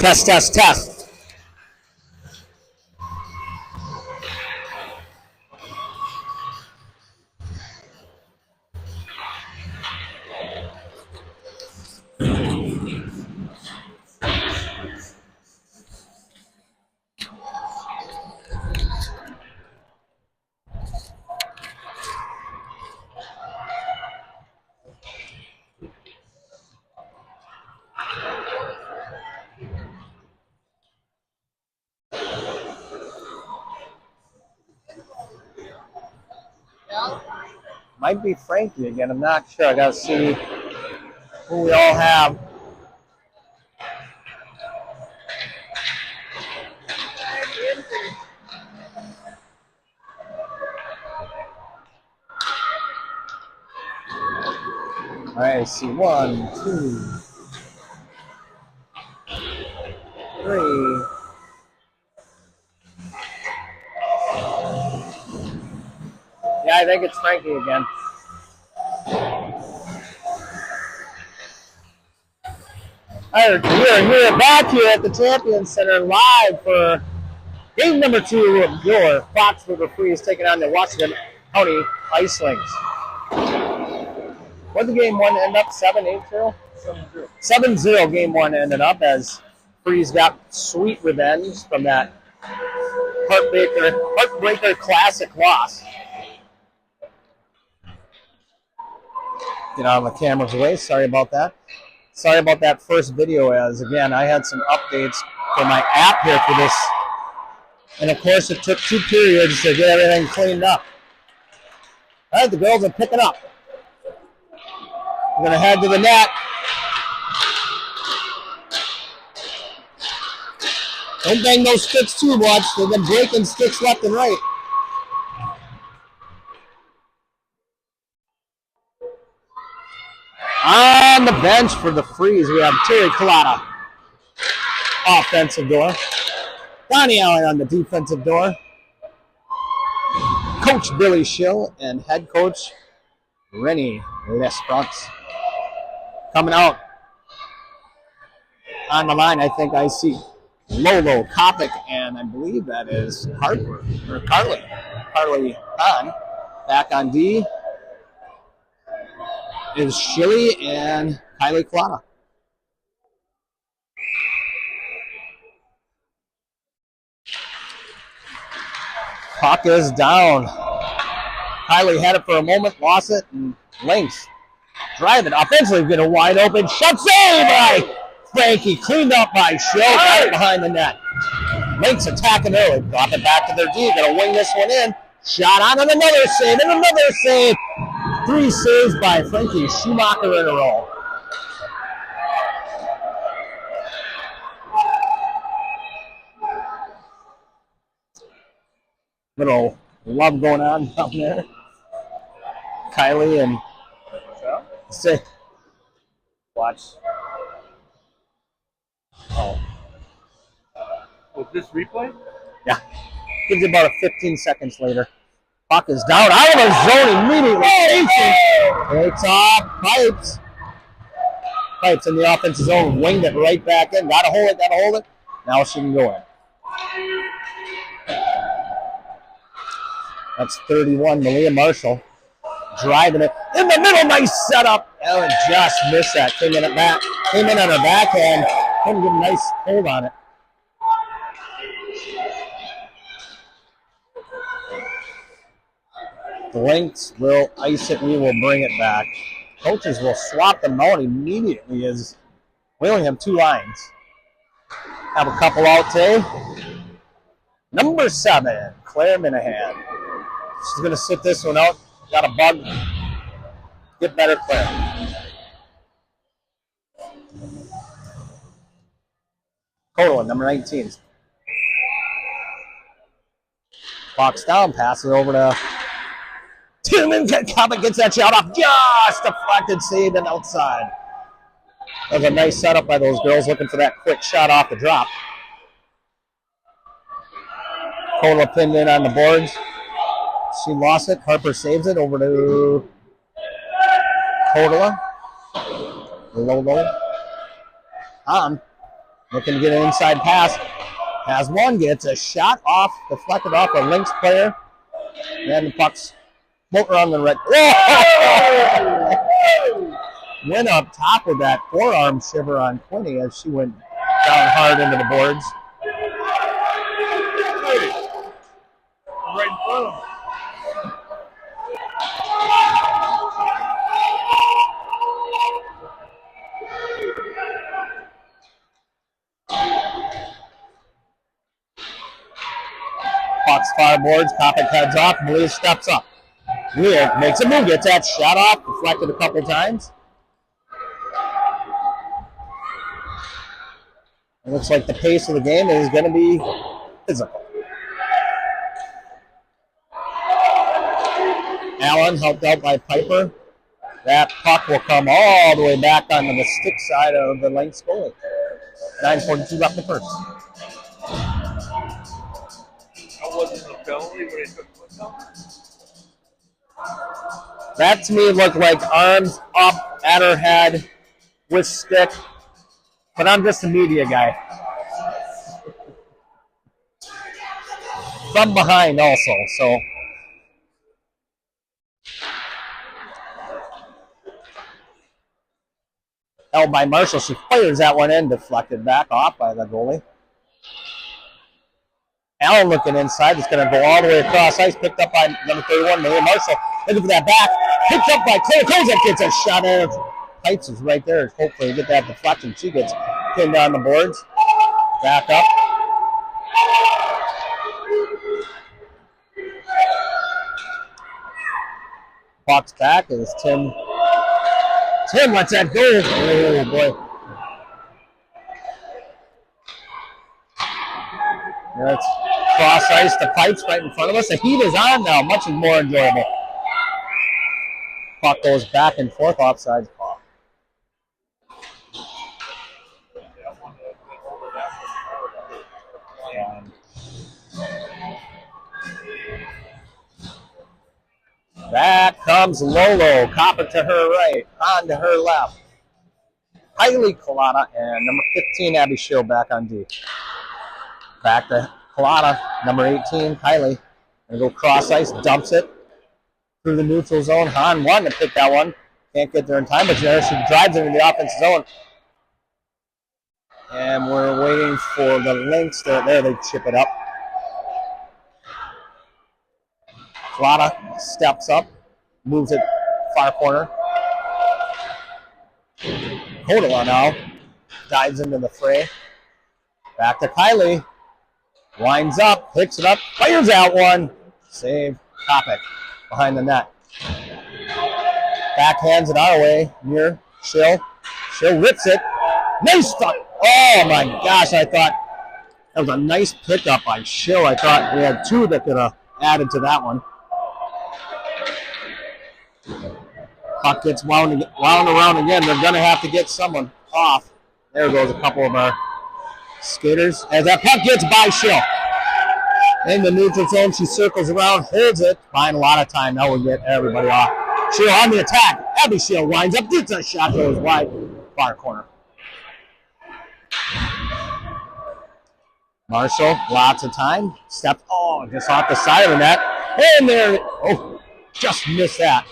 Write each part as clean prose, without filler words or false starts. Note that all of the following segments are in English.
Test, test, test. Might be Frankie again. I'm not sure. I gotta see who we all have. All right, I see 1, 2, 3. Yeah, I think it's Frankie again. All right, we are here back here at the Champion Center live for game number 2 of your Fox River Freeze taking on the Washington County Ice Lynx. What did game 1 end up? 7-8-0? 7-0. 7-0 game 1 ended up as Freeze got sweet revenge from that heartbreaker classic loss. Get out of the camera's way. Sorry about that. Sorry about that first video, as again, I had some updates for my app here for this. And of course, it took 2 periods to get everything cleaned up. All right, the girls are picking up. We're going to head to the net. Don't bang those sticks too much. They've been breaking sticks left and right. On the bench for the Freeze, we have Terry Collada, offensive door. Donnie Allen on the defensive door. Coach Billy Schill and head coach Rennie Lesprance. Coming out on the line, I think I see Lolo Kopic, and I believe that is Harper, or Carly Hahn. Back on D is Shilly and Kylie Collada. Puck is down. Kylie had it for a moment, lost it, and Lynx driving offensively, get a wide open shot save by Frankie, cleaned up by Schill, right behind the net. Lynx attacking early, drop it back to their D, gonna wing this one in. Shot on and another save, and another save. 3 saves by Frankie Schumacher in a row. Little love going on down there. Kylie and say, watch. Oh. Was this replay? Yeah. Gives you about a 15 seconds later. Puck is down out of the zone immediately. Takes off Pipes. Pipes in the offensive zone, winged it right back in. Gotta hold it. Now she can go in. That's 31, Malia Marshall. Driving it in the middle, nice setup. Ellen just missed that. Came in on her backhand. Couldn't get a nice hold on it. The Lynx will ice it. We will bring it back. Coaches will swap them out immediately as we only have 2 lines. Have a couple out today. Number 7, Claire Minahan. She's going to sit this one out. Got a bug. Get better, Claire. Kola, number 19. Box down, pass it over to Tillman. Comic gets that shot off. Just deflected, saved, and outside. That was a nice setup by those girls looking for that quick shot off the drop. Kola pinned in on the boards. She lost it. Harper saves it over to Kola. Lolo. On. Looking to get an inside pass. Has one, gets a shot off, deflected off a Lynx player. And the puck's floating on the red. Went up top with that forearm shiver on Quinny as she went down hard into the boards. Right in front of him. Puck's far boards, Kopic heads off, Weir steps up. Weir makes a move, gets that shot off, deflected a couple times. It looks like the pace of the game is going to be physical. Allen helped out by Piper. That puck will come all the way back onto the stick side of the Lynx goalie. 9:42 left in the first. That wasn't a penalty when he took foot down? That to me looked like arms up at her head with stick. But I'm just a media guy. From behind also, so. Held by Marshall. She fires that one in, deflected back off by the goalie. Allen looking inside. It's going to go all the way across ice. Picked up by number 31, Maria Marshall. Looking for that back. Picked up by Claire Kozak. Gets a shot at it. Heights is right there. Hopefully get that deflection. She gets pinned on the boards. Back up. Puck's back as Tim lets that go. Oh, boy. That's cross ice. The pipes right in front of us. The heat is on now. Much more enjoyable. Puck goes back and forth. Offside call. Back comes Lolo. Copper to her right. On to her left. Kylie Colada and number 15, Abby Shield back on D. Back to Colada, number 18, Kylie. And go cross ice, dumps it through the neutral zone. Han wanted to pick that one. Can't get there in time, but there she drives it into the offensive zone. And we're waiting for the Lynx. There they chip it up. Colada steps up, moves it far corner. Kodola now dives into the fray. Back to Kylie. Winds up, picks it up, fires out one. Save Kopic behind the net. Backhands it our way near Schill. Schill rips it. Nice stuff. Oh my gosh, I thought that was a nice pickup by Schill. I thought we had two that could have added to that one. Puck gets wound around again. They're going to have to get someone off. There goes a couple of our skaters. As that puck gets by Schill. In the neutral zone, she circles around, holds it, buying a lot of time. Now we'll get everybody off. Schill on the attack. Abby Schill winds up, gets a shot, goes wide, far corner. Marshall, lots of time. Steps, just off the side of the net. And there, just missed that.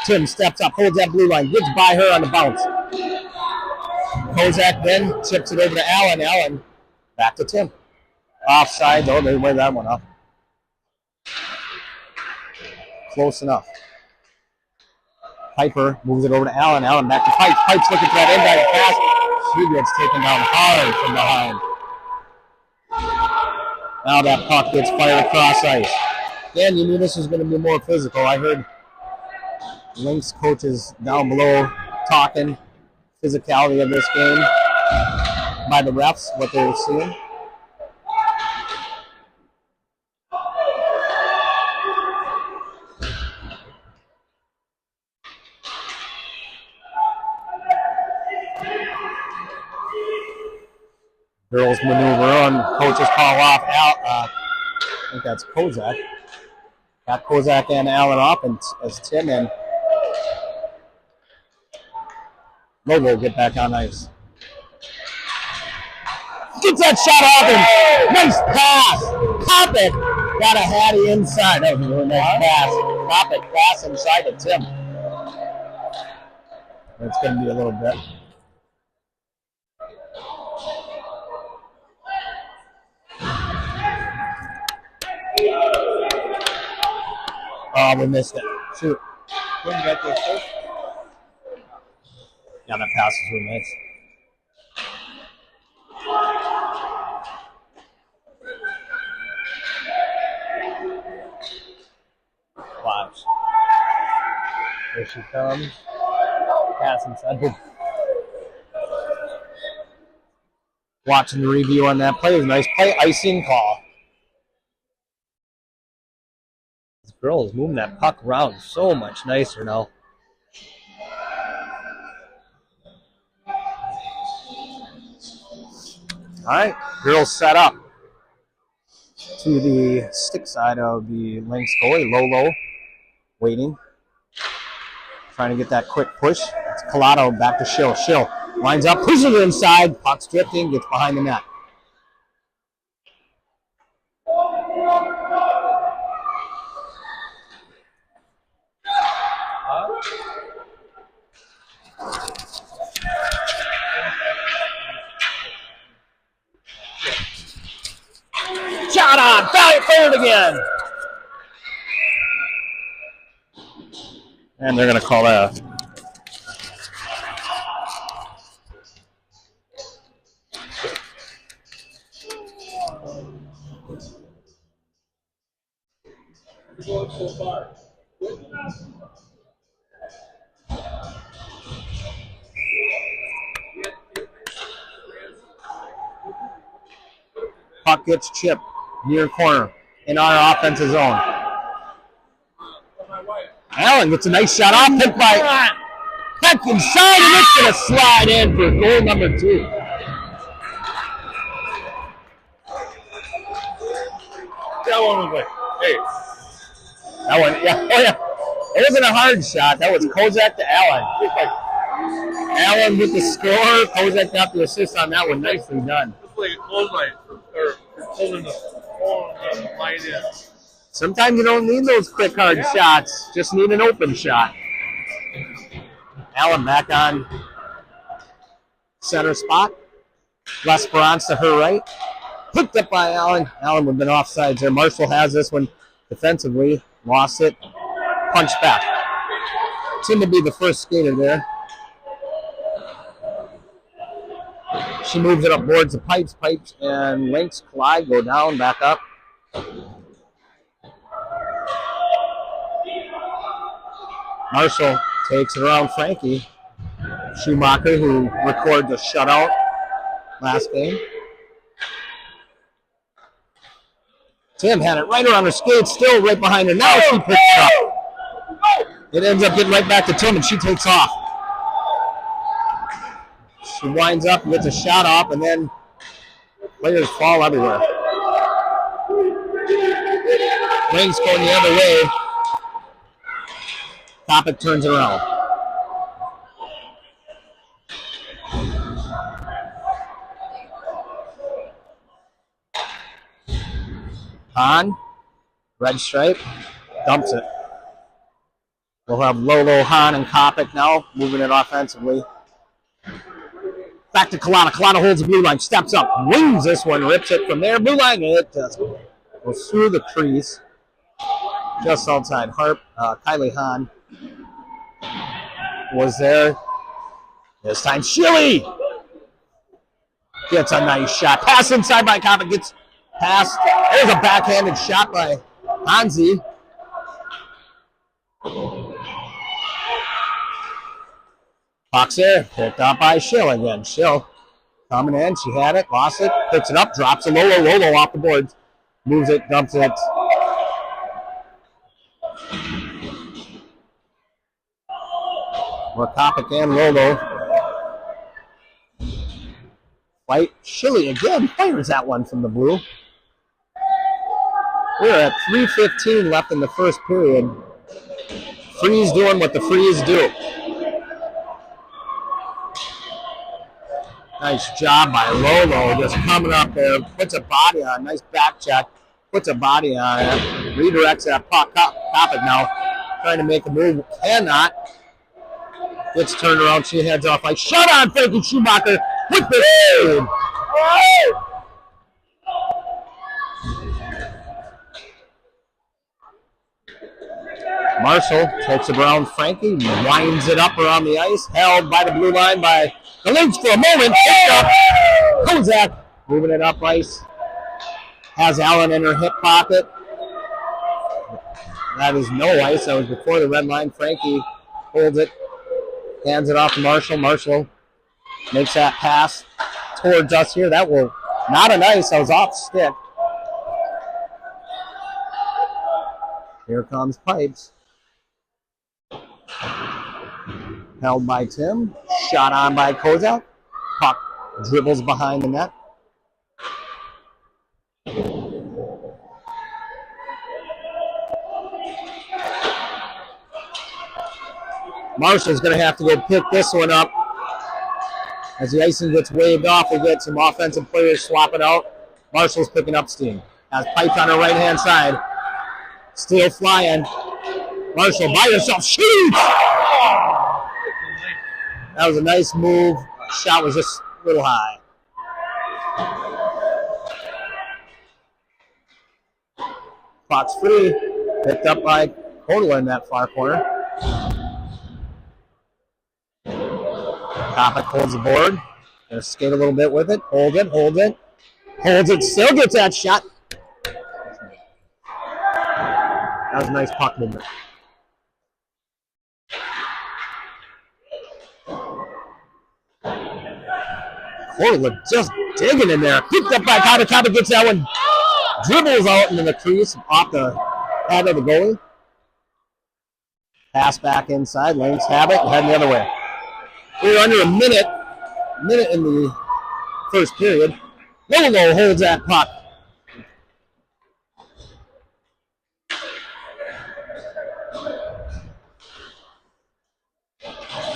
Tim steps up, holds that blue line, gets by her on the bounce. Kozak then chips it over to Allen. Allen back to Tim. Offside, though, they wear that one up. Close enough. Piper moves it over to Allen. Allen back to Pipes. Pipes looking for that inbound pass. She gets taken down hard from behind. Now that puck gets fired across ice. Again, you knew this was going to be more physical. I heard Lynx coaches down below talking physicality of this game by the refs, what they were seeing. Girls maneuver on, coaches call off I think that's Kozak. Got Kozak and Allen off, and as Tim and Lobo get back on ice. Gets that shot off and nice pass. Copic got a hattie inside. That was a really nice pass. Copic pass inside to Tim. It's going to be a little bit. Oh, we missed it. Shoot. Couldn't get the assist. Yeah, that pass is really nice. Watch. There she comes. Pass inside. Watching the review on that play. It was a nice play. Icing call. This girl is moving that puck around so much nicer now. All right, girls set up to the stick side of the Lynx goalie. Lolo waiting, trying to get that quick push. It's Collado back to Schill. Schill lines up, pushes it inside. Puck's drifting, gets behind the net. Shot on, fired again. And they're going to call that. Puck gets chipped near corner in our offensive zone. Allen gets a nice shot off, picked by Peck inside, and it's going to slide in for goal number 2. That one was like, hey. That one, yeah, oh yeah. It wasn't a hard shot. That was Kozak to Allen. Allen with the score. Kozak got the assist on that one. Nicely done. It's like a clothesline, or pulling the line in. Sometimes you don't need those quick, hard shots. Just need an open shot. Allen back on center spot. L'Esperance to her right. Picked up by Allen. Allen would have been offsides there. Marshall has this one defensively. Lost it. Punch back. Tim would be the first skater there. She moves it up boards the pipes. Pipes and Lynx collide. Go down, back up. Marshall takes it around Frankie Schumacher, who recorded the shutout last game. Tim had it right around her skates, still right behind her. Now she picks it up. It ends up getting right back to Tim, and she takes off. She winds up and gets a shot off, and then players fall everywhere. Lynx going the other way. Topic turns it around. Hahn, red stripe, dumps it. We'll have Lolo, Hahn, and Kopic now moving it offensively. Back to Collado. Collado holds the blue line, steps up, wings this one, rips it from there. Blue line, it goes through the crease. Just outside Harp. Kylie Hahn was there. This time, Shilly gets a nice shot. Pass inside by Kopic, gets past. There's a backhanded shot by Hansi. Puck's there, picked up by Schill again. Schill coming in, she had it, lost it, picks it up, drops it. Lolo off the boards, moves it, dumps it. Kopic and Lolo fight. Shilly again fires that one from the blue. We're at 3:15 left in the first period. Freeze doing what the Freeze do. Nice job by Lolo, just coming up there, puts a body on, nice back check, puts a body on it, redirects that puck. Topic now, trying to make a move, cannot. Gets turned around, she heads off like, shut on Frankie Schumacher with the save. Marshall takes it around Frankie, winds it up around the ice, held by the blue line by the Lynx for a moment. Picked up. Kozak moving it up ice. Has Allen in her hip pocket. That is no ice. That was before the red line. Frankie holds it, hands it off to Marshall. Marshall makes that pass towards us here. That will not an ice. That was off stick. Here comes Pipes. Held by Tim. Shot on by Kozak. Puck dribbles behind the net. Marshall's going to have to go pick this one up. As the icing gets waved off, we get some offensive players swapping out. Marshall's picking up steam. Has Pipes on her right-hand side. Still flying. Marshall by herself. Shoots! That was a nice move. Shot was just a little high. Clock's free. Picked up by Kotola in that far corner. Topic holds the board. Gonna skate a little bit with it. Hold it. Holds it. Still gets that shot. That was a nice puck movement. Kotola just digging in there. Picked up by Topic. Topic gets that one. Dribbles out into the crease off the head of the goalie. Pass back inside. Lynx have it. Heading the other way. We're under a minute in the first period. Lolo holds that puck.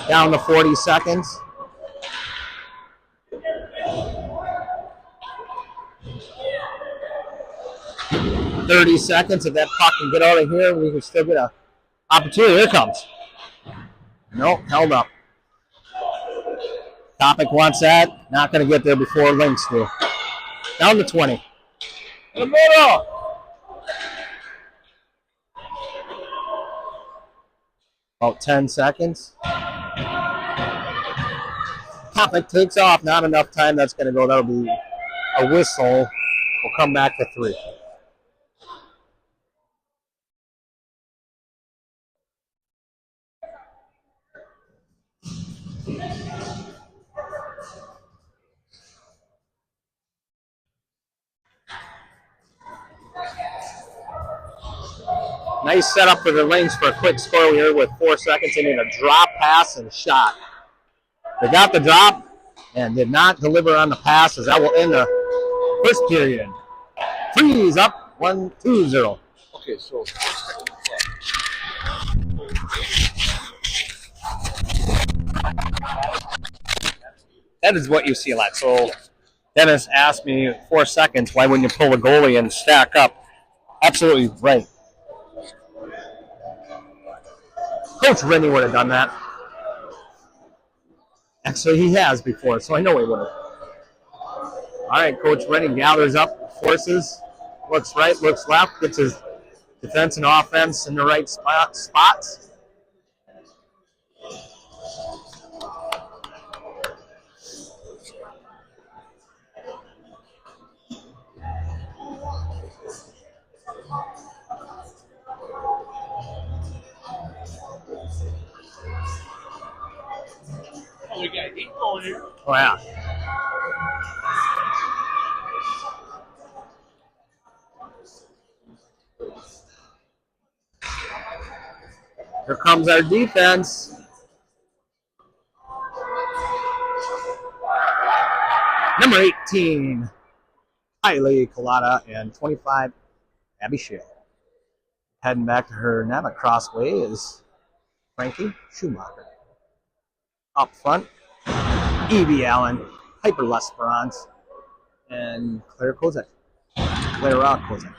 Down to 40 seconds. $30 seconds. If that puck can get out of here, we can still get an opportunity. Here it comes. Nope, held up. Topic wants that. Not going to get there before Lynx do. Down to 20. In the middle. About 10 seconds. Topic takes off. Not enough time. That's going to go. That'll be a whistle. We'll come back to 3. Nice setup for the Lynx for a quick score here with 4 seconds. They need a drop, pass, and shot. They got the drop and did not deliver on the passes. That will end the first period. Freeze up 1-2-0. Okay, so that is what you see a lot. So Dennis asked me 4 seconds, why wouldn't you pull the goalie and stack up? Absolutely right. Coach Rennie would have done that. Actually, he has before, so I know he would have. All right, Coach Rennie gathers up forces, looks right, looks left, gets his defense and offense in the right spots. we got 8 going here. Oh, yeah. Here comes our defense. Number 18, Kylie Collada, and 25, Abby Shea. Heading back to her net across way is Frankie Schumacher. Up front, Evie Allen. Piper Lesperance, and Clara Kozak. Clara Kozak.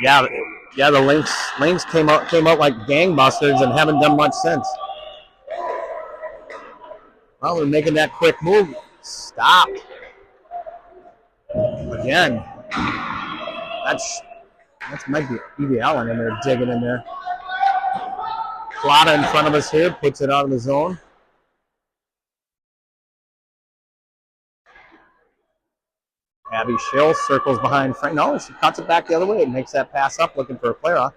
Yeah, the Lynx came out like gangbusters and haven't done much since. Well, they're making that quick move. Stop. Again. That might be Evie Allen in there digging in there. Plata in front of us here, puts it out of the zone. Abby Schill circles behind Frank. No, she cuts it back the other way and makes that pass up, looking for a Clara.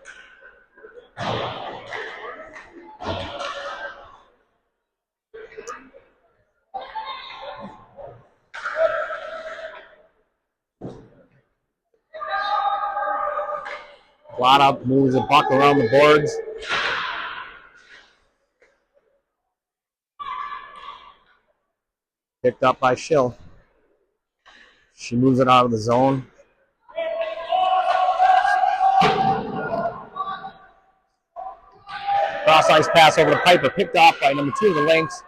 Plata moves a buck around the boards. Picked up by Schill. She moves it out of the zone. Cross ice pass over to Piper. Picked off by number 2 of the Lynx.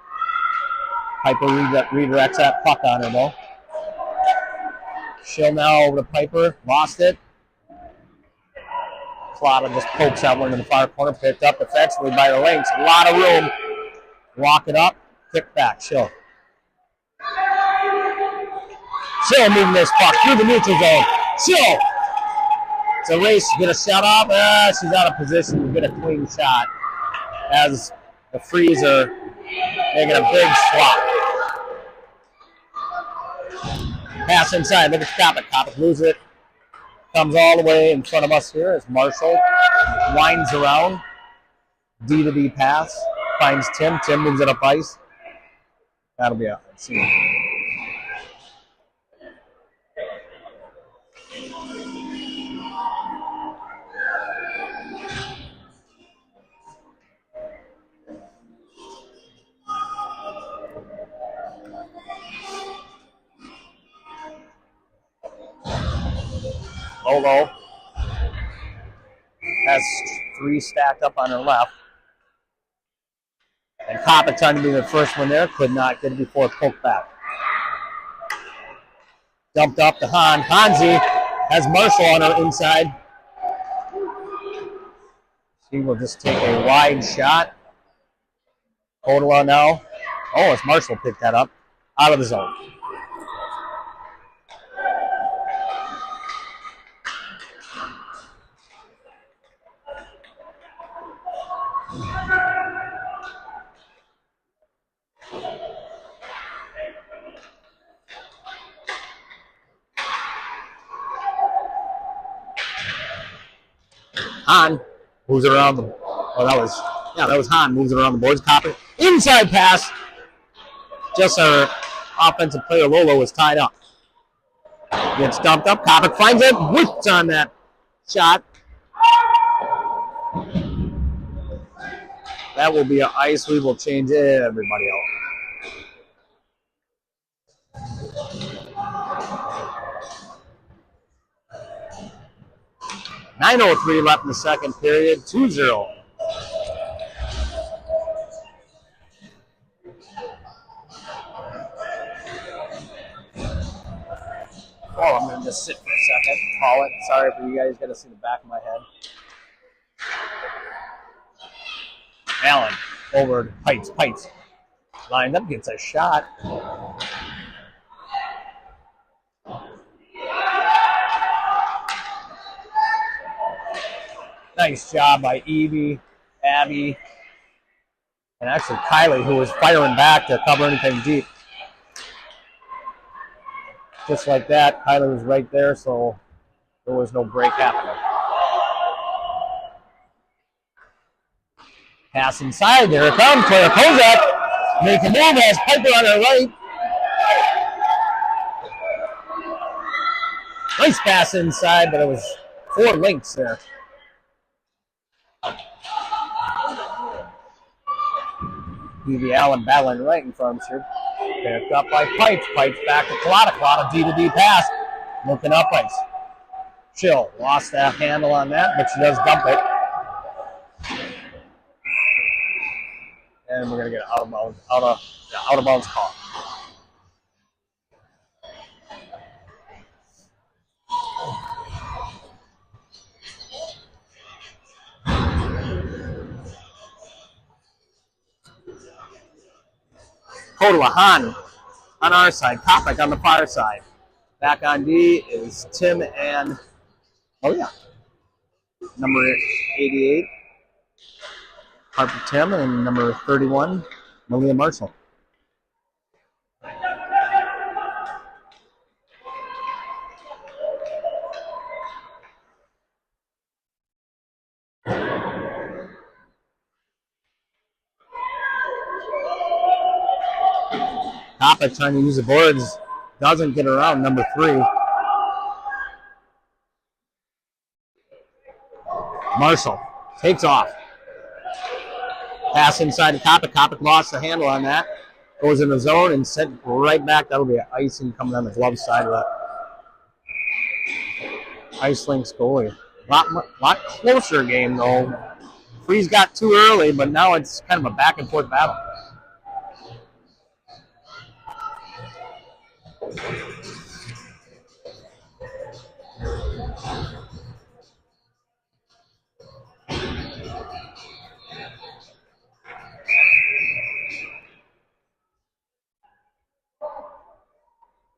Piper redirects that puck on her, though. Schill now over to Piper. Lost it. Plata just pokes that one in the far corner. Picked up defensively by the Lynx. A lot of room. Walk it up. Kick back. Schill. Schill moving this puck through the neutral zone. Schill. It's a race. Get a shot off. She's out of position to get a clean shot. As the Freezer making a big swap. Pass inside. Look at Kopic. Kopic loses it. Comes all the way in front of us here as Marshall winds around. D to D pass. Finds Tim. Tim moves it up ice. That'll be out. Let's see. Lolo has 3 stacked up on her left. And Kopic trying to be the first one there. Could not get it before poked back. Dumped up to Han. Hansi has Marshall on her inside. She will just take a wide shot. Ottawa now. Oh, it's Marshall picked that up. Out of the zone. Han moves it around the. Oh, that was Han moves it around the boards. Kopic inside pass. Just our offensive player Lolo was tied up. Gets dumped up. Kopic finds it. Whips on that shot. That will be an ice. We will change everybody out. .903 left in the second period. 2-0. Oh, I'm going to just sit for a second. Call it. Sorry for you guys. Got to see the back of my head. Allen over to Pites. Lined up, gets a shot. Nice job by Evie, Abby, and actually Kylie, who was firing back to cover anything deep. Just like that, Kylie was right there, so there was no break happening. Pass inside, there it comes. Clara Kozak make a move as Piper on her right. Nice pass inside, but it was 4 Lynx there. Evie Allen battling right in front of us here. Picked up by Pipes. Pipes back to Plata. Plata D to D pass. Looking up ice. Chill lost that handle on that, but she does dump it. And we're gonna get out of bounds call. Kodalahan on our side, Kopic on the far side. Back on D is Tim and number 88, Harper Tim, and number 31, Malia Marshall. Kopic trying to use the boards, doesn't get around number 3. Marshall takes off. Pass inside to Kopic. Kopic lost the handle on that. Goes in the zone and sent right back. That'll be icing coming on the glove side of that. Ice Lynx goalie. Lot closer game though. Freeze got too early, but now it's kind of a back and forth battle.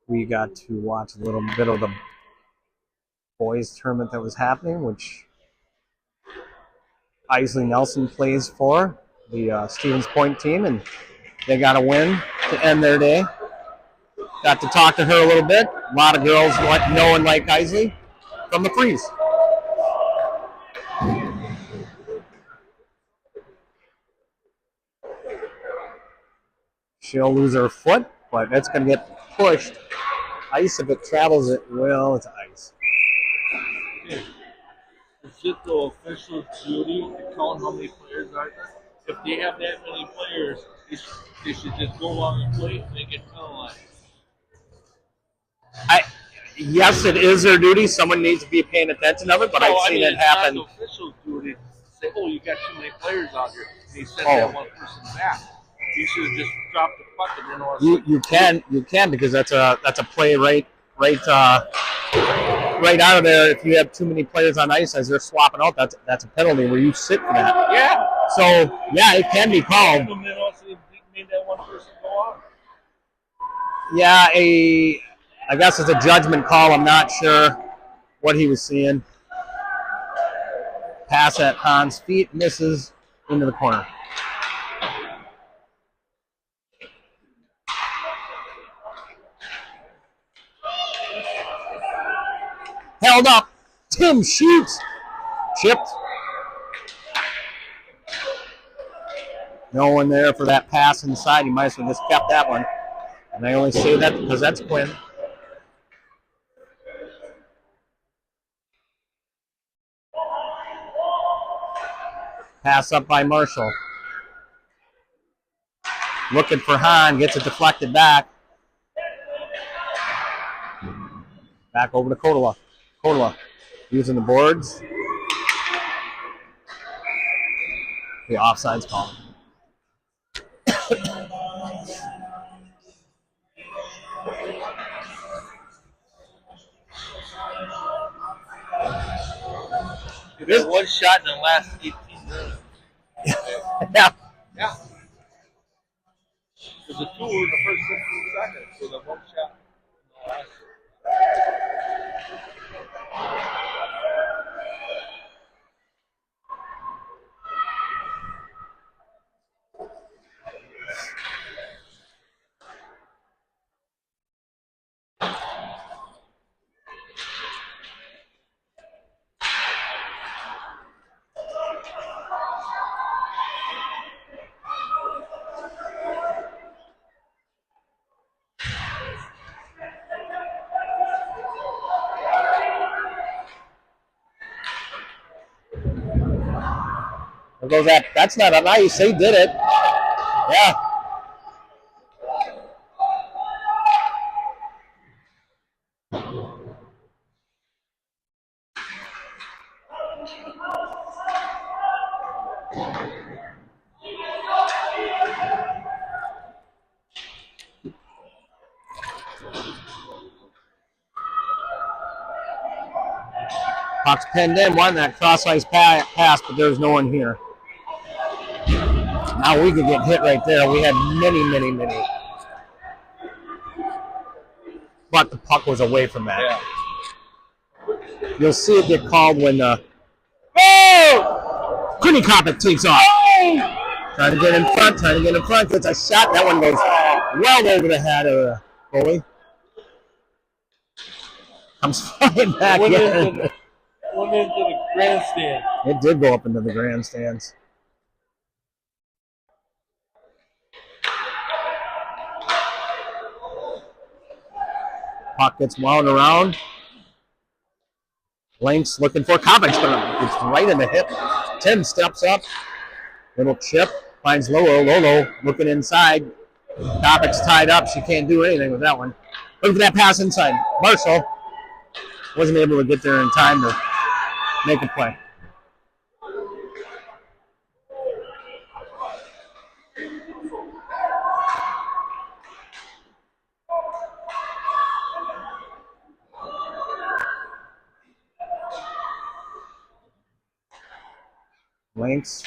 We got to watch a little bit of the boys tournament that was happening, which Isley Nelson plays for, the Stevens Point team, and they got a win to end their day. Got to talk to her a little bit. A lot of girls know and like Isley from the Freeze. She'll lose her foot, but it's going to get pushed. Ice, if it travels it, well, it's ice. Is it the official's duty to count how many players are there? If they have that many players, they should just go on the plate and they get penalized. Yes, it is their duty. Someone needs to be paying attention of it, but I've seen it happen. It's not the official's duty to say, "Oh, you got too many players out here," and he sent that one person back. You should have just dropped the puck and then you can because that's a play right out of there. If you have too many players on ice as they're swapping out, that's a penalty where you sit for that. Yeah. So yeah, it can be called. And then also made that one person go out. Yeah, I guess it's a judgment call. I'm not sure what he was seeing. Pass at Hahn's feet, misses into the corner. Held up. Tim shoots. Chipped. No one there for that pass inside. He might as well just kept that one. And I only say that because that's Quinn. Pass up by Marshall. Looking for Hahn. Gets it deflected back. Back over to Kotola. Kotola using the boards. The offside's call. There's one shot in the last 18 minutes. Yeah. Yeah. There's a 2 in the first 16 seconds, so the one shot in the last. There goes that. That's not on ice. They did it. Yeah. Puck's pinned in, won that cross-ice pass, but there's no one here. Now we could get hit right there. We had many. But the puck was away from that. Yeah. You'll see it get called when Kunikopik takes off. Trying to get in front. Gets a shot. That one goes well over the head of the goalie. Comes flying back in. Went into the grandstand. It did go up into the grandstands. Puck gets wound around. Lynx looking for Kopik's gonna. It's right in the hip. Tim steps up. Little chip. Finds Lolo. Lolo looking inside. Kopik's tied up. She can't do anything with that one. Look for that pass inside. Marshall wasn't able to get there in time to make a play. Lynx.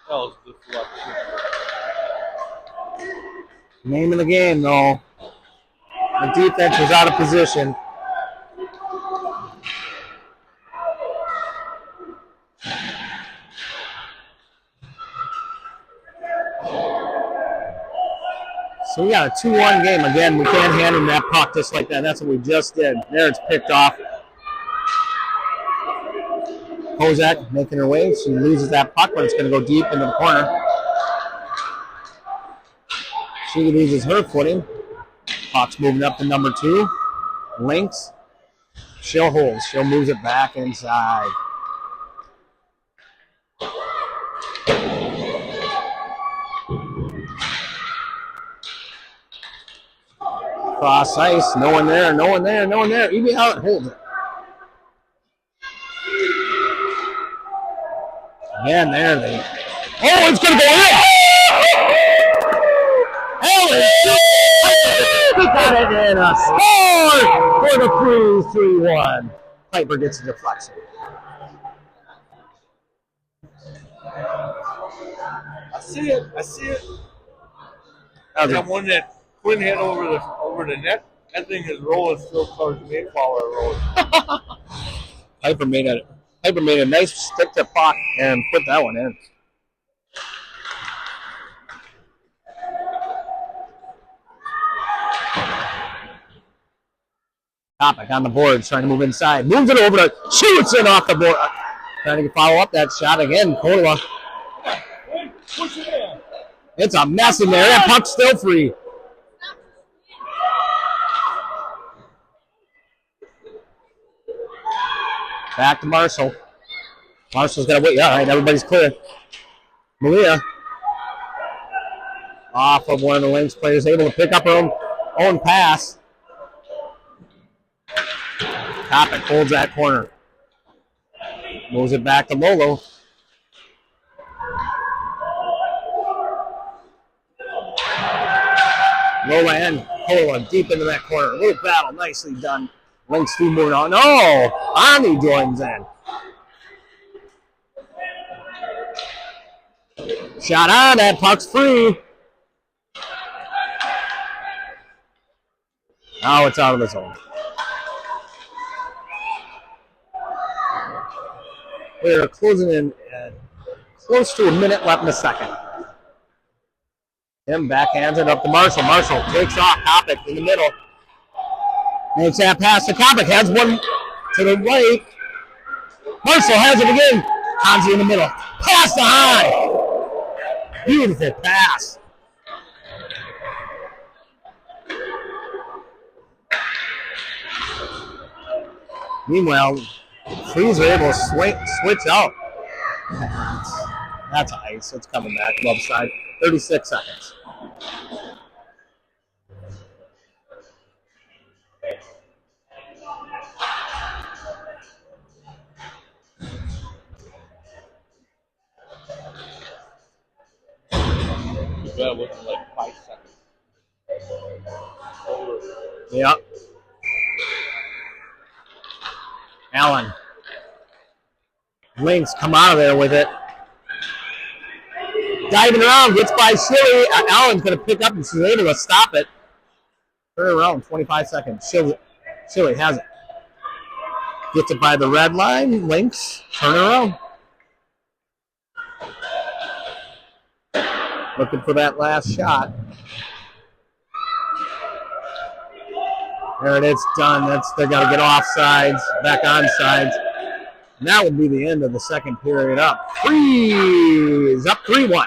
That was deflection. Name of the game, though. The defense was out of position. So we got a 2-1 game. Again, we can't hand him that puck just like that. That's what we just did. There it's picked off. Kozak making her way. She loses that puck, but it's going to go deep into the corner. She loses her footing. Puck's moving up to number 2. Lynx. She'll hold. She'll move it back inside. Cross ice. No one there. Even out holds it. Again, there they. Oh, it's going to go in! We got it in a score for the Crew 3-1. Piper gets a deflection. I see it. That one that Quinn hit over the net. That thing is rolling still towards Mayflower Road. Piper made a nice stick to puck and put that one in. Kopik on the boards, trying to move inside. Moves it over to shoots it off the board. Trying to follow up that shot again. Kola. It's a mess in there. That puck's still free. Back to Marshall. Marshall's got to wait. All right, everybody's clear. Malia. Off of one of the Lynx players, able to pick up her own pass. Kopik holds that corner. Moves it back to Lolo. Lola and Kola deep into that corner. Little battle, nicely done. Lynx 2 moving on. No! Ani joins in. Shot on, that puck's free. Now it's out of the zone. We're closing in close to a minute left in the second. Tim backhands it up to Marshall. Marshall takes off. Kopik in the middle. Makes that pass to Kopic. Has one to the right. Marshall has it again. Hansi in the middle. Pass to Hahn. Beautiful pass. Meanwhile, Freeze are able to switch out. That's ice. It's coming back. Love side. 36 seconds. That wasn't like 5 seconds. Yep. Allen. Lynx come out of there with it. Diving around, gets by Shilly. Allen's going to pick up and she's able to stop it. Turn around, 25 seconds. Shilly has it. Gets it by the red line. Lynx, turn around. Looking for that last shot. There it is, done. They got to get off sides, back on sides. And that would be the end of the second period up. Freeze! Up 3-1.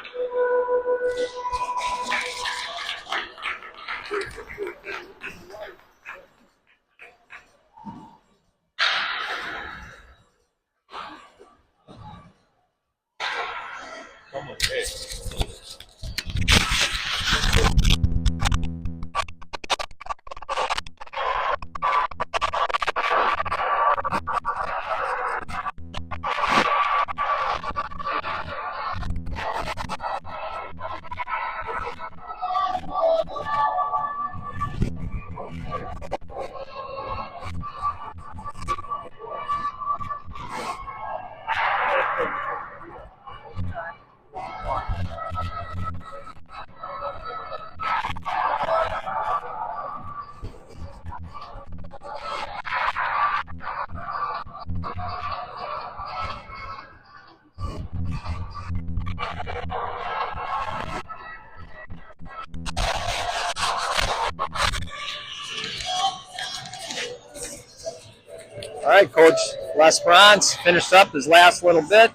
All right, Coach Les Bronze finished up his last little bit.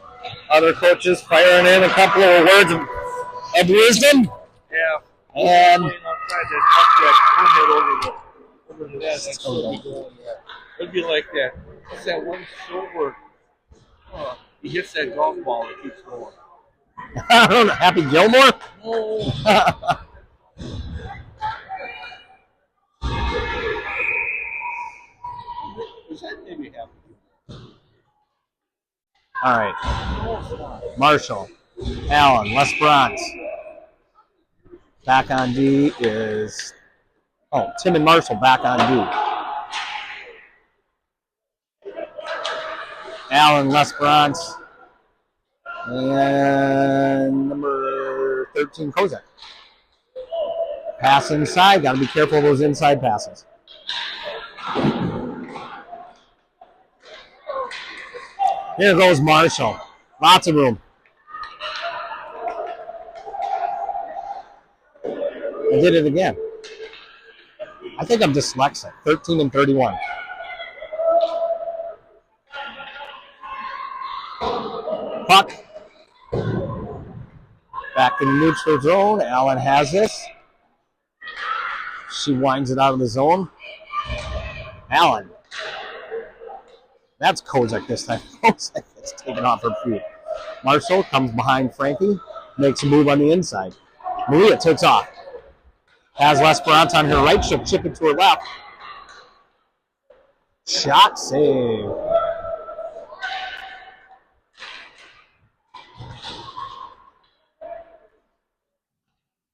Other coaches firing in a couple of words of wisdom. Yeah. And it'd be like that. What's that one silver? He hits that golf ball and keeps going. I don't know. Happy Gilmore? Oh. Is that maybe Happy? All right. Marshall, Allen, Les Bronze. Back on D is Tim and Marshall back on D. Allen, Les Bronze, and number 13, Kozak. Pass inside. Got to be careful of those inside passes. Here goes Marshall. Lots of room. I did it again. I think I'm dyslexic. 13 and 31. Puck. Back in the neutral zone. Allen has this. She winds it out of the zone. Allen. That's Kozak this time. Kozak gets taken off her feet. Marshall comes behind Frankie. Makes a move on the inside. Maria takes off. Has L'Esperance on her right. She'll chip it to her left. Shot save.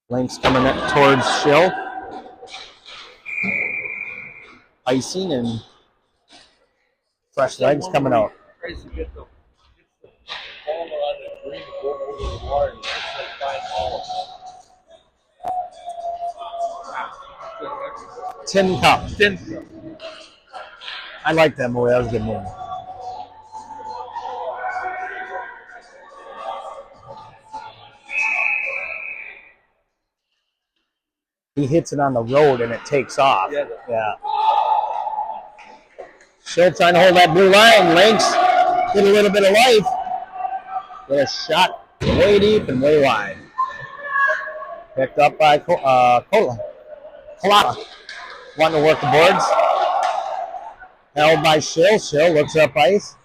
Lynx coming towards Schill. Icing and fresh legs coming out. Tries to get the ball on the green, go over the water, and just like 5 balls. Tin cup. Tin cup. I like that move. That was a good move. He hits it on the road and it takes off. Yeah. Still trying to hold that blue line. Lynx get a little bit of life. Get a shot way deep and way wide. Picked up by Colata. Wanting to work the boards. Held by Shill. Shill looks up ice.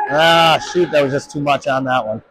Ah, shoot, that was just too much on that one.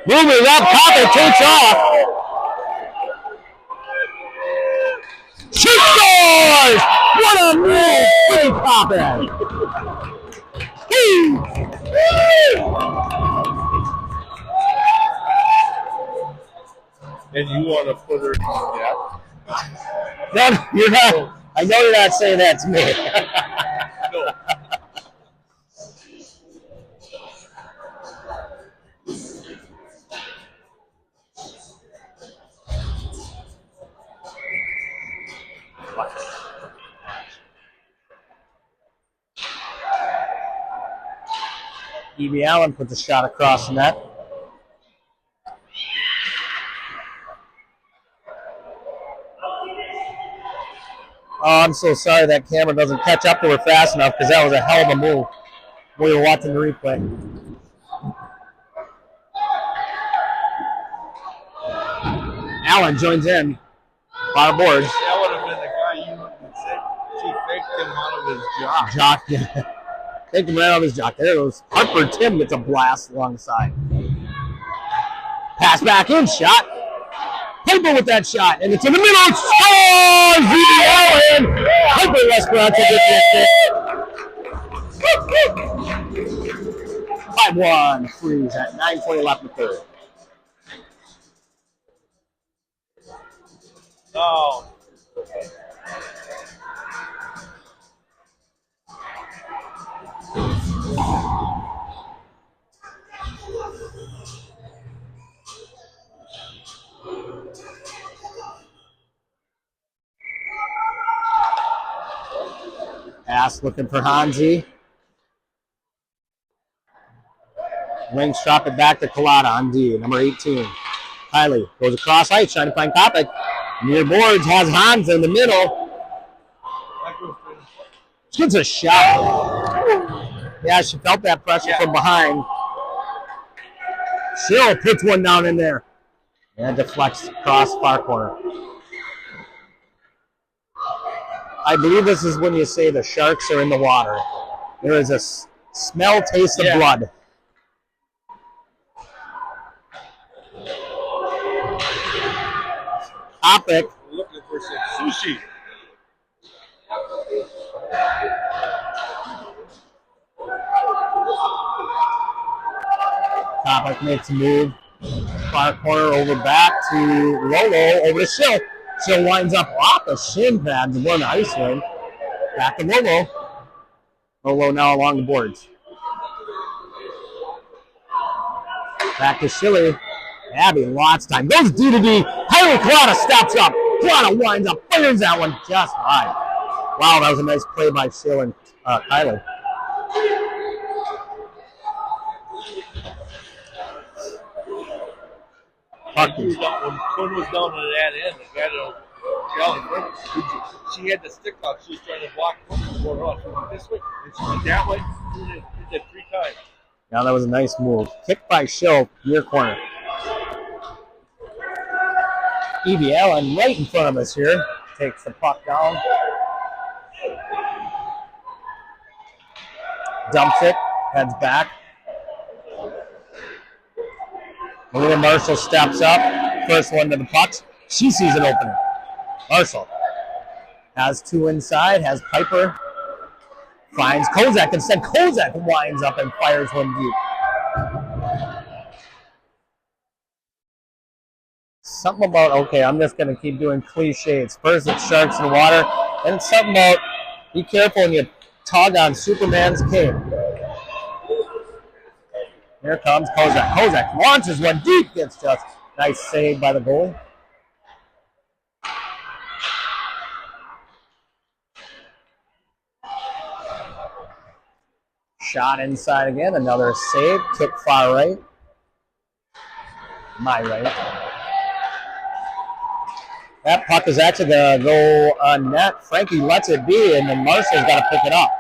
Moving up, Copper takes off. She scores! What a move! Pretty Copper. And you want to put her in that? No, you're not. I know you're not saying that to me. No. Evie Allen puts a shot across the net. Oh, I'm so sorry that camera doesn't catch up to her fast enough because that was a hell of a move. We were watching the replay. Allen joins in. Bottom boards. That would have been the guy you would say she faked him out of his job. Jock, yeah. Take him right out of his jock. There goes Harper Tim gets a blast alongside. Pass back in, shot. Piper with that shot, and it's in the middle. Scores! Evie Allen! Piper Esperanza gets it. 5-1 freeze at 9:20 left in the third. No. Pass looking for Hansi. Lynx drop it back to Colada on D, number 18. Kylie goes across ice, trying to find Kopic. Near boards, has Hans in the middle. She gets a shot. Yeah, she felt that pressure from behind. Still puts one down in there. And deflects across far corner. I believe this is when you say the Sharks are in the water. There is a smell, taste of blood. Kopic. Looking for some sushi. Kopic makes a move. Far corner over back to Lolo, over to Schill. Schill winds up off the shin pads and one ice win. Back to Lolo. Lolo now along the boards. Back to Shilly. Abby, lots of time. Goes D to D. Harry Claudia steps up. Claudia winds up, fires that one just high. Wow, that was a nice play by Schill and Kylie. When Quinn was down on that end, the guy that was she had the stick out. She was trying to block Quinn before her. She went this way, and she went that way. She did it 3 times. Now that was a nice move. Kick by Schill, near corner. Evie Allen right in front of us here. Takes the puck down. Dumps it. Heads back. Maria Marshall steps up. First one to the pucks. She sees an opening. Marshall has 2 inside. Has Piper. Finds Kozak. Instead, Kozak winds up and fires one deep. Something about, okay, I'm just going to keep doing cliches. First it's Sharks in the water, And it's something about be careful when you tug on Superman's cape. Here comes Kozak. Kozak launches one deep, gets just nice save by the goalie. Shot inside again, another save, kick far right. My right. That puck is actually going to go on net. Frankie lets it be, and then Marshall's got to pick it up.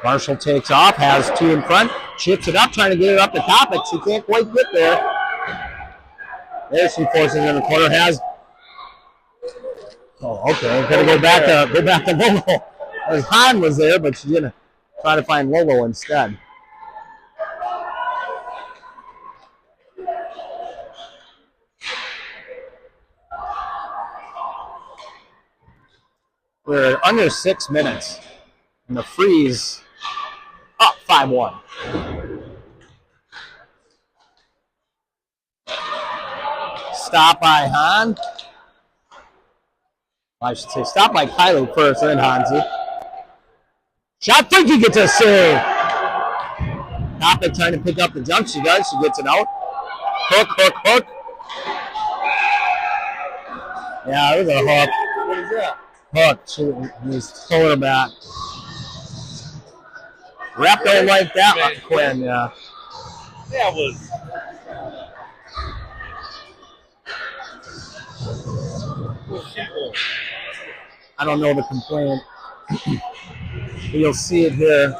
Marshall takes off, has two in front, chips it up, trying to get it up to Topic. She can't quite get there. There she forces it in the corner. Has okay. Got to go back to Lolo. Han was there, but she didn't try to find Lolo instead. We're under 6 minutes, and the Freeze up 5-1. Stop by Han. I should say stop by Kylie first, then Hansi. Shot, Frankie gets a save. Topic trying to pick up the jump. She does. She gets it out. Hook. Yeah, it was a hook. What is that? Hook. He's throwing her back. Rep don't like that one, Quinn. Yeah. That was. I don't know the complaint. You'll see it here.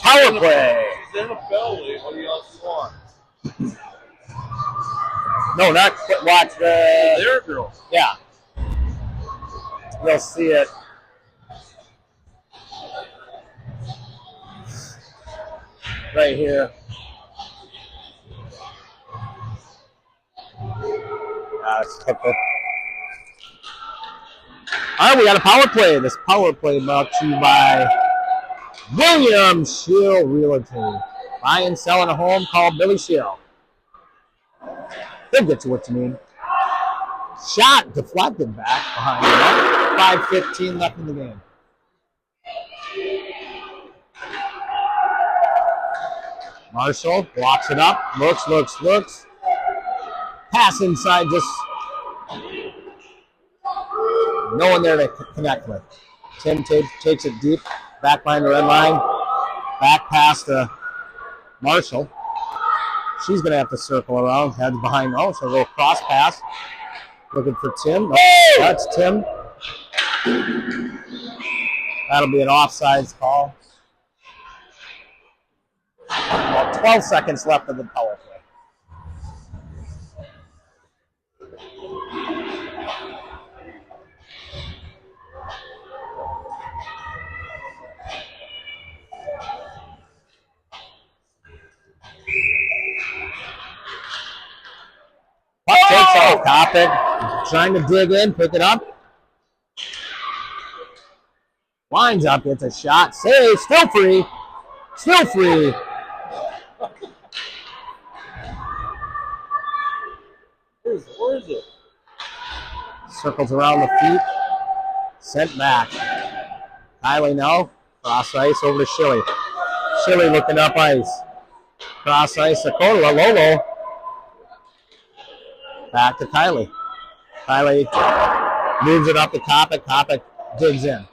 Power play. She's in a belly. What do you else want? No, not watch the. There, girl. Yeah. You'll see it. Right here. It's typical. All right, we got a power play. This power play brought to you by William Shield Realty. Buy and selling a home, call Billy Shield. He'll get you what you need. Shot deflected back behind the net. 5:15 left in the game. Marshall blocks it up. Looks. Pass inside, just no one there to connect with. Tim takes it deep, back behind the red line. Back pass to Marshall. She's going to have to circle around, head behind. Oh, so a little cross pass. Looking for Tim. Oh, that's Tim. That'll be an offsides call. About 12 seconds left of the power play. Puck takes off. Topic trying to dig in, pick it up. Winds up, gets a shot. Save, still free. Where is it? Circles around the feet. Sent back. Kylie now. Cross ice over to Shilly. Shilly looking up ice. Cross ice to Kotola. Lolo. Back to Kylie. Kylie moves it up to Topic. Topic digs in.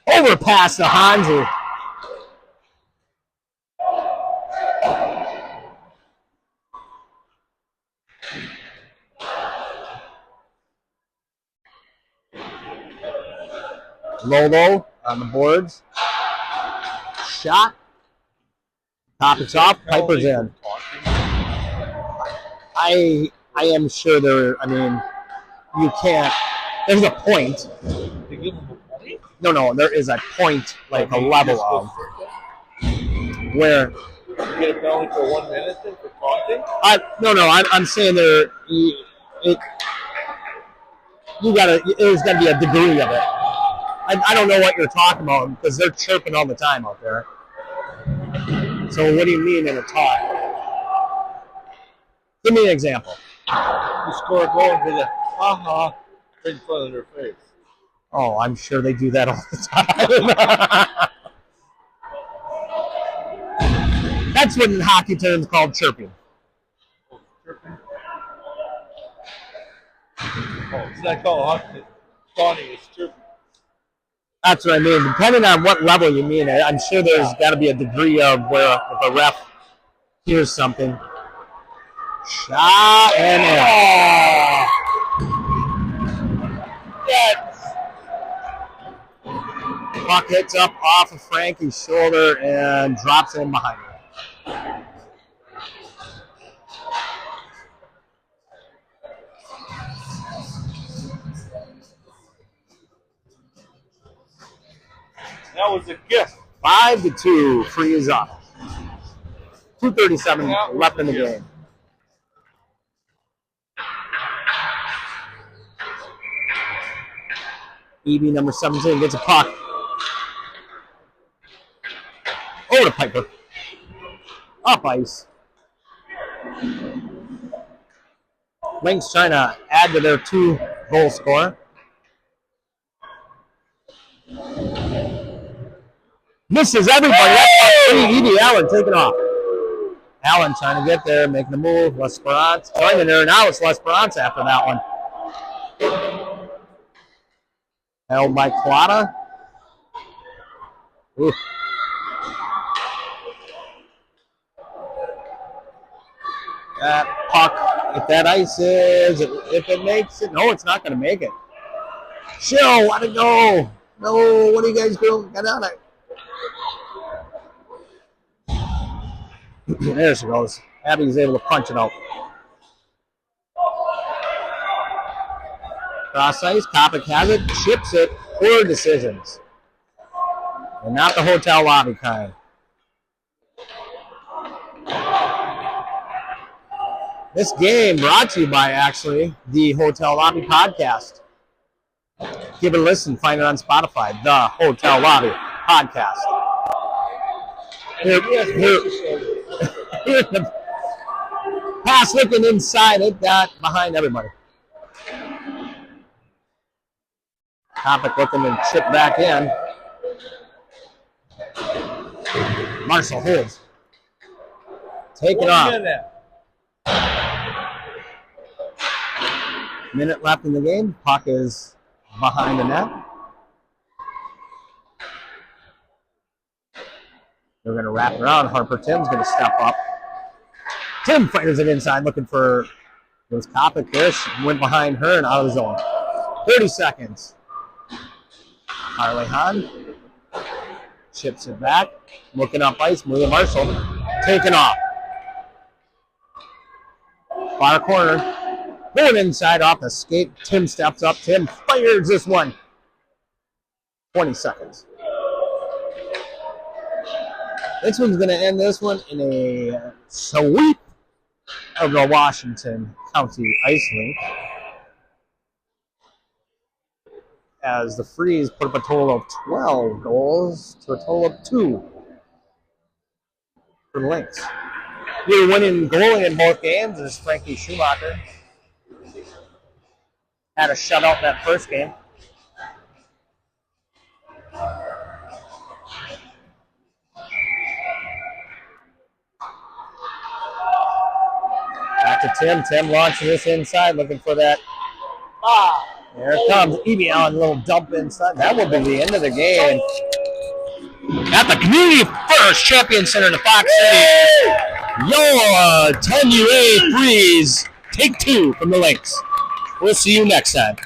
Overpass to Hansi. Lolo on the boards. Shot. Topic's off. Piper's in. I am sure you can't. There's a point. They give him a point? No, there is a point, like a level of where. You get a penalty for 1 minute then for taunting? I'm saying there's got to be a degree of it. I don't know what you're talking about because they're chirping all the time out there. So what do you mean in a talk? Give me an example. You score a goal and get a ha-ha right in front of their face. Oh, I'm sure they do that all the time. That's what in hockey terms called chirping. Oh, chirping? Oh, it's not called hockey. Taunting is chirping. That's what I mean. Depending on what level you mean it, I'm sure there's got to be a degree of where if a ref hears something. Shot and in. Yes. Puck hits up off of Frankie's shoulder and drops in behind her. That was a gift. 5-2, freeze up. 2:37 left in the game. EB number 17 gets a puck. Over to Piper. Up ice. Lynx trying to add to their 2-goal score. Misses everybody. That's E.D. Allen taking off. Allen trying to get there, making the move. Lesperance joining there. Now it's Lesperance after that one. Held by Claudia. Ooh. That puck, if that ice is, if it makes it, no, it's not going to make it. Chill, let it go. No, what are you guys doing? Get out of it. There she goes. Abby's able to punch it out. Cross ice, Kopic has it, chips it, poor decisions. And not the hotel lobby kind. This game brought to you by, actually, the Hotel Lobby podcast. Give it a listen. Find it on Spotify. The Hotel Lobby podcast. Here, the pass looking inside it, got behind everybody. Kopic looking to chip back in. Marshall holds. Take it off. Minute left in the game. Puck is behind the net. They're going to wrap it around. Harper Tim's going to step up. Tim fires it inside, looking for those Kopic there. She went behind her and out of the zone. 30 seconds. Harley Hahn chips it back. Looking up ice. Maria Marshall taking off. Far corner. Going inside off the skate. Tim steps up. Tim fires this one. 20 seconds. This one's going to end this one in a sweep of the Washington County Ice Rink. As the Freeze put up a total of 12 goals to a total of 2 for the Lynx. The winning goalie in both games is Frankie Schumacher. Had a shutout that first game. Back to Tim. Tim launching this inside, looking for that. There it comes. Evie Allen, a little dump inside. That will be the end of the game. At the Community First Champion Center in the Fox City, your 10UA Freeze, take 2 from the Lynx. We'll see you next time.